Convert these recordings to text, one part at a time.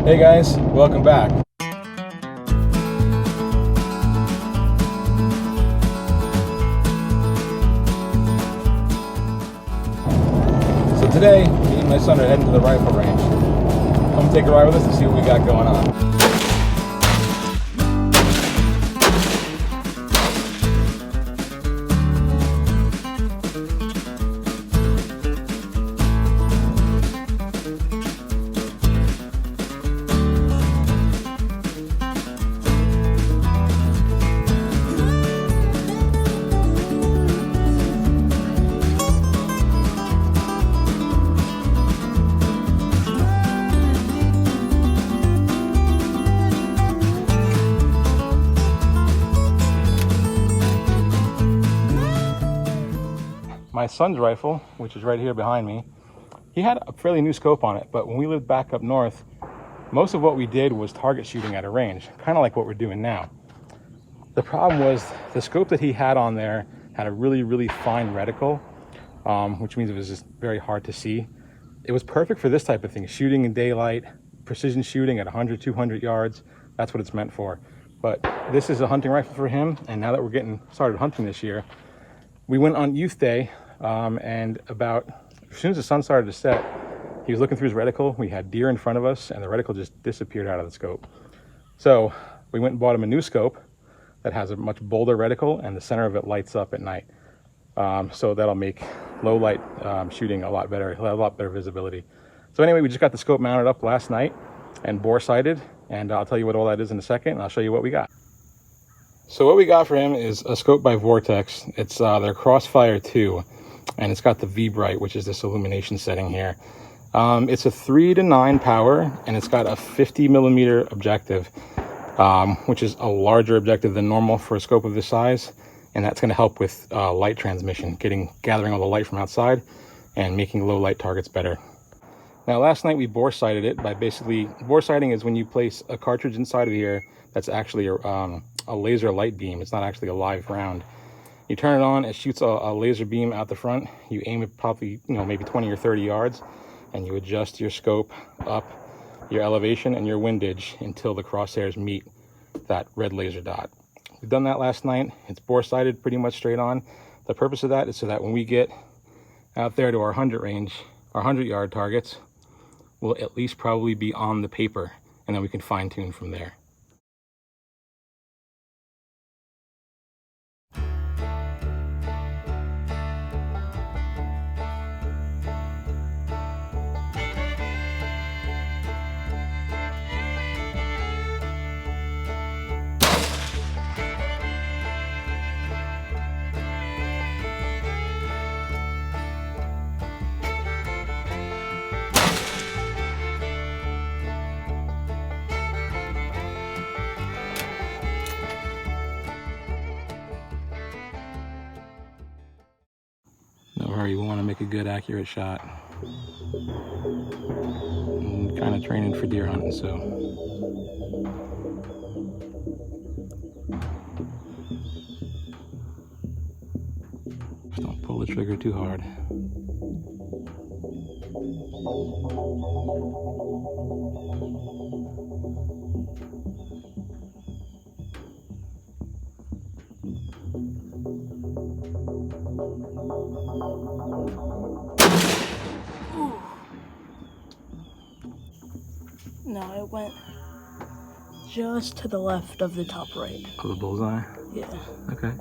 Hey guys, welcome back. So today, me and my son are heading to the rifle range. Come take a ride with us and see what we got going on. My son's rifle, which is right here behind me, he had a fairly new scope on it, but when we lived back up north, most of what we did was target shooting at a range, kind of like what we're doing now. The problem was the scope that he had on there had a really fine reticle, which means it was just very hard to see. It was perfect for this type of thing, shooting in daylight, precision shooting at 100, 200 yards. That's what it's meant for. But this is a hunting rifle for him, and now that we're getting started hunting this year, we went on youth day, and about as soon as the sun started to set, he was looking through his reticle. We had deer in front of us, and the reticle just disappeared out of the scope. So we went and bought him a new scope that has a much bolder reticle, and the center of it lights up at night. So that'll make low light shooting a lot better visibility. So anyway, we just got the scope mounted up last night and bore sighted, and I'll tell you what all that is in a second, and I'll show you what we got. So what we got for him is a scope by Vortex. It's their Crossfire 2, and it's got the V-brite, which is this illumination setting here. It's a 3 to 9 power, and it's got a 50 millimeter objective, which is a larger objective than normal for a scope of this size, and that's going to help with light transmission, gathering all the light from outside and making low light targets better. Now last night we bore sighted it by bore sighting is when you place a cartridge inside of here that's actually a laser light beam. It's not actually a live round. You turn it on, it shoots a laser beam out the front. You aim it probably, maybe 20 or 30 yards, and you adjust your scope up, your elevation and your windage until the crosshairs meet that red laser dot. We've done that last night. It's bore sighted pretty much straight on. The purpose of that is so that when we get out there to our 100 range, our 100-yard targets will at least probably be on the paper, and then we can fine tune from there. No hurry, we want to make a good, accurate shot. I'm kind of training for deer hunting, so. Just don't pull the trigger too hard. No, it went just to the left of the top right. Of the bullseye? Yeah. Okay.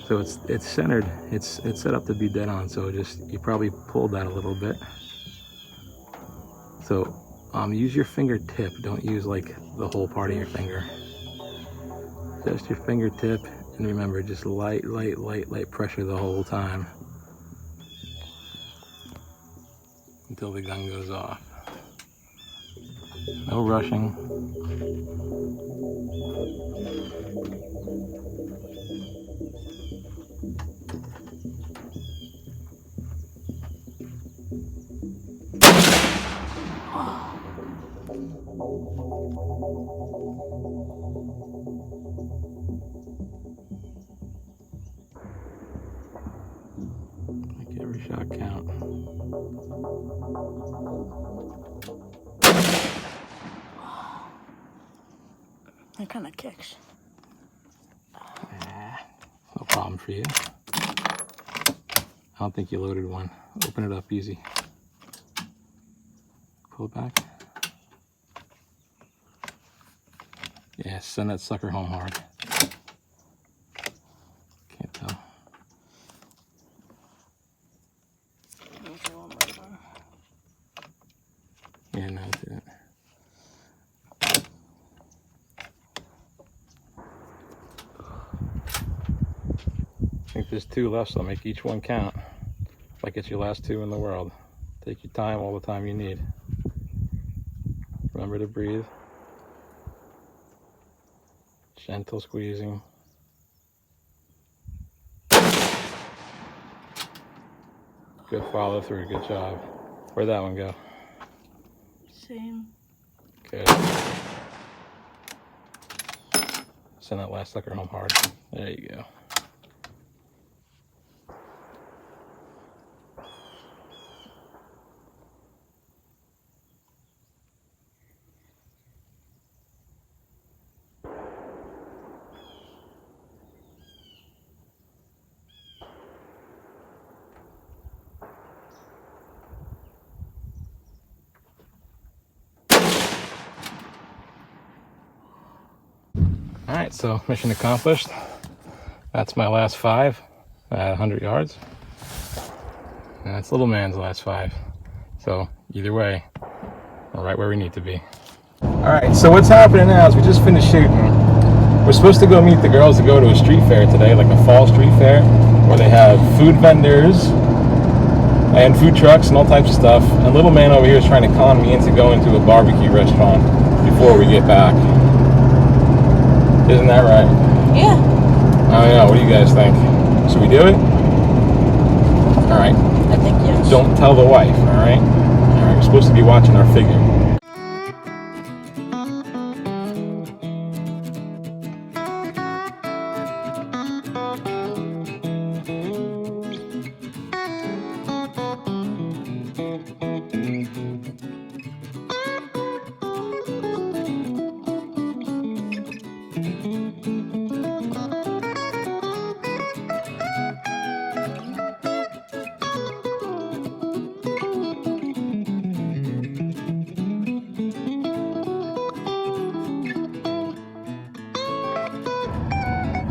So it's centered. It's set up to be dead on. So you probably pulled that a little bit. So use your fingertip. Don't use like the whole part of your finger. Just your fingertip, and remember, just light pressure the whole time until the gun goes off. No rushing. Make every shot count. It kind of kicks. No problem for you. I don't think you loaded one. Open it up easy. Pull it back. Yeah, send that sucker home hard. Can't tell. Yeah, no, it didn't. I think there's 2 left, so I'll make each one count. Like it's your last 2 in the world. Take your time, all the time you need. Remember to breathe. Gentle squeezing. Good follow through, good job. Where'd that one go? Same. Good. Send that last sucker home hard. There you go. All right, so mission accomplished. That's my last 5 at 100 yards. And that's little man's last 5. So either way, we're right where we need to be. All right, so what's happening now is we just finished shooting. We're supposed to go meet the girls to go to a street fair today, like a fall street fair, where they have food vendors and food trucks and all types of stuff. And little man over here is trying to con me into going to a barbecue restaurant before we get back. Isn't that right? Yeah. I don't know. What do you guys think? Should we do it? All right. I think yes. Don't tell the wife, all right? All right, we're supposed to be watching our figure.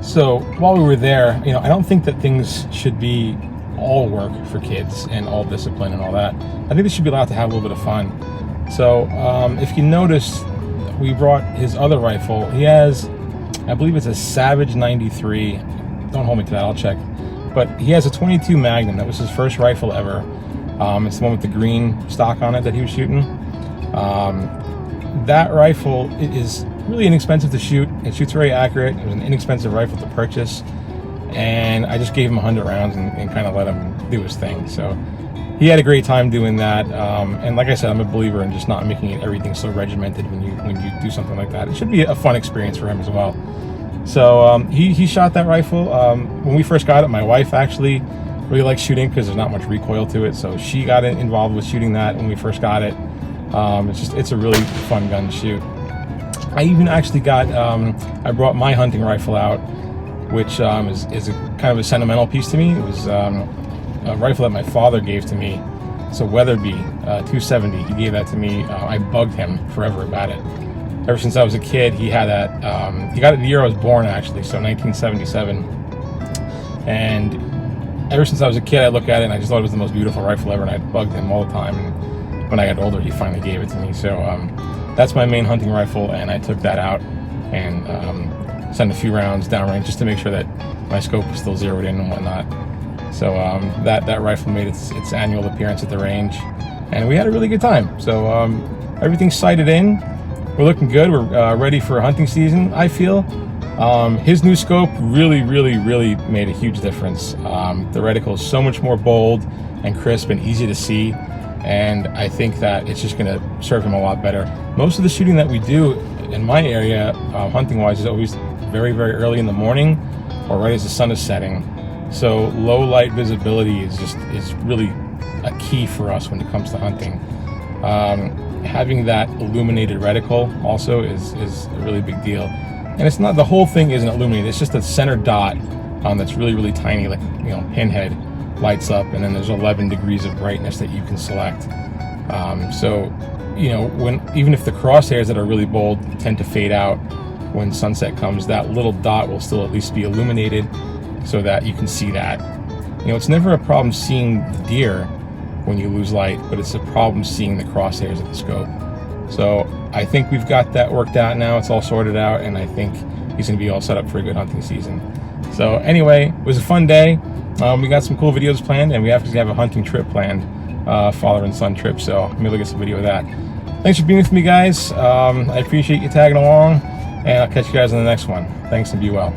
So while we were there, I don't think that things should be all work for kids and all discipline and all that. I think they should be allowed to have a little bit of fun. So if you notice, we brought his other rifle. He has, I believe it's a Savage 93. Don't hold me to that, I'll check. But he has a 22 Magnum. That was his first rifle ever. It's the one with the green stock on it that he was shooting. That rifle is really inexpensive to shoot. It shoots very accurate. It was an inexpensive rifle to purchase, and I just gave him 100 rounds and kind of let him do his thing. So he had a great time doing that. And like I said, I'm a believer in just not making it everything so regimented when you do something like that. It should be a fun experience for him as well. So he shot that rifle. When we first got it, my wife actually really likes shooting because there's not much recoil to it. So she got involved with shooting that when we first got it. It's a really fun gun to shoot. I even actually got, I brought my hunting rifle out, which is a kind of a sentimental piece to me. It was a rifle that my father gave to me. It's a Weatherby 270. He gave that to me. I bugged him forever about it. Ever since I was a kid, he had that. He got it the year I was born, actually, so 1977. And ever since I was a kid, I looked at it and I just thought it was the most beautiful rifle ever, and I bugged him all the time. And when I got older, he finally gave it to me. So that's my main hunting rifle, and I took that out and sent a few rounds downrange just to make sure that my scope was still zeroed in and whatnot. So that rifle made its annual appearance at the range, and we had a really good time. So everything's sighted in. We're looking good. We're ready for hunting season, I feel. His new scope really made a huge difference. The reticle is so much more bold and crisp and easy to see, and I think that it's just going to serve him a lot better. Most of the shooting that we do in my area, hunting-wise, is always very early in the morning or right as the sun is setting. So low light visibility is really a key for us when it comes to hunting. Having that illuminated reticle also is a really big deal. And it's not, the whole thing isn't illuminated, it's just a center dot that's really, really tiny, like, you know, pinhead lights up, and then there's 11 degrees of brightness that you can select. So, you know, even if the crosshairs that are really bold tend to fade out when sunset comes, that little dot will still at least be illuminated so that you can see that. You know, it's never a problem seeing the deer when you lose light, but it's a problem seeing the crosshairs of the scope. So I think we've got that worked out now. It's all sorted out, and I think he's going to be all set up for a good hunting season. So anyway, it was a fun day. We got some cool videos planned, and we actually have a hunting trip planned, father and son trip, so maybe we'll get some video of that. Thanks for being with me, guys. I appreciate you tagging along, and I'll catch you guys in the next one. Thanks, and be well.